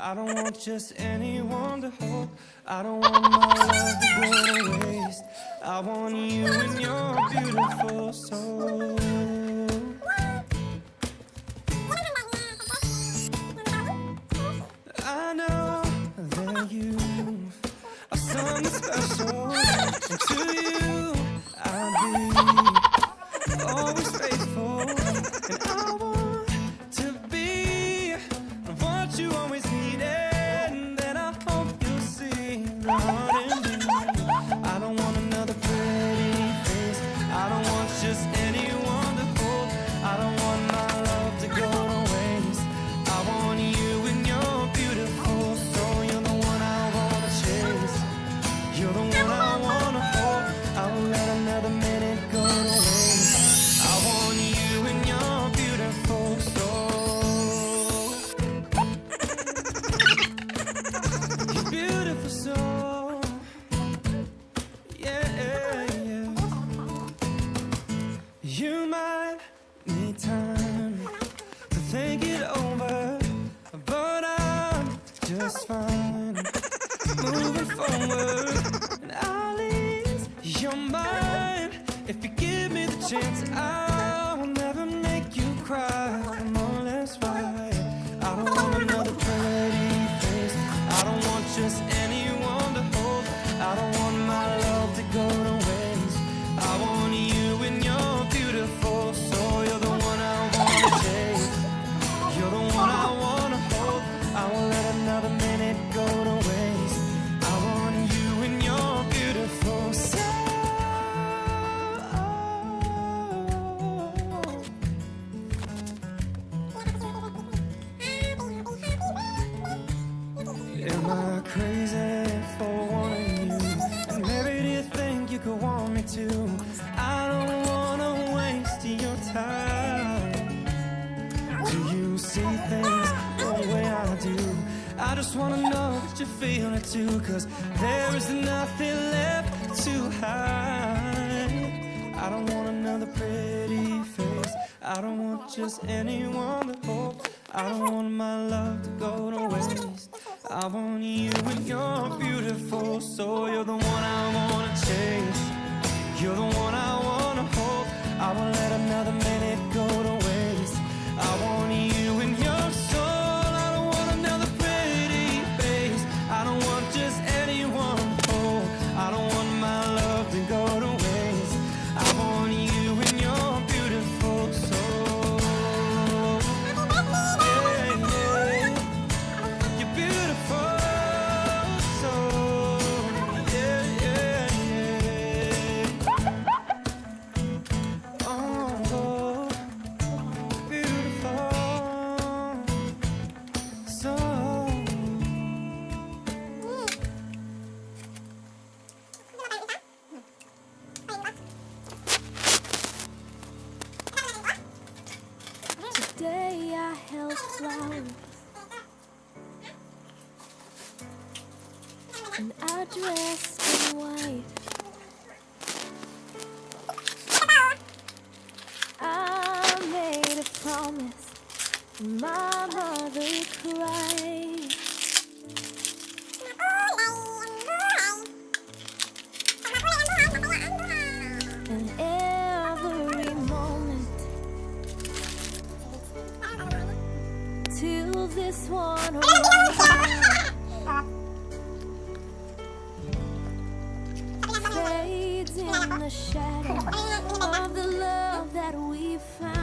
I don't want just anyone to hold. I don't want my love to go to waste. I want you and your beautiful soul. I know that you are something special, and to you I'll be always faithful. And I want to be what you always needed, and then I hope you'll see the heart in me. I don't want another pretty face. I don't want just anyone to hold. I don't want my love to go to waste. I want you and your beautiful soul. You're the one I wanna chase. You're the one I wanna hold. I won't let another minute go to waste. I want you and your beautiful soul. Your beautiful soul. Yeah, yeah. You might need time to think it over, but I'm just fine moving forward. And I'll ease your mind if you give me the chance. I will never make you cry. Come on, let's ride. I don't want another pretty face. I don't want just anyone to hold. I don't want my love to go to waste. I want you and your beautiful soul. You're the one I wanna chase. You're the one I wanna hold. I won't let another minute go to waste. I want you and your beautiful soul. Am I crazy for wanting you? And maybe do you think you could want me to? I don't wanna waste your time. Do you see things the way I do? I just wanna know that you feel it too, 'cause there is nothing left to hide. I don't want another pretty face. I don't want just anyone to hold. I don't want my love to go to waste. I want you and your beautiful soul. You're the one I wanna chase. You're the one I wanna hold. I won't let another minute go to waste. I want you and your soul. I don't want another pretty face. I don't want just anyone to hold. I don't want my love to go to waste. I want you and your beautiful soul. Yeah, yeah. Your beautiful soul. Yeah, yeah, yeah. Oh, beautiful soul. Today I held flowers and I dressed in white. I made a promise and my mother cried. And every moment till this one fades in the shadow of the love that we found.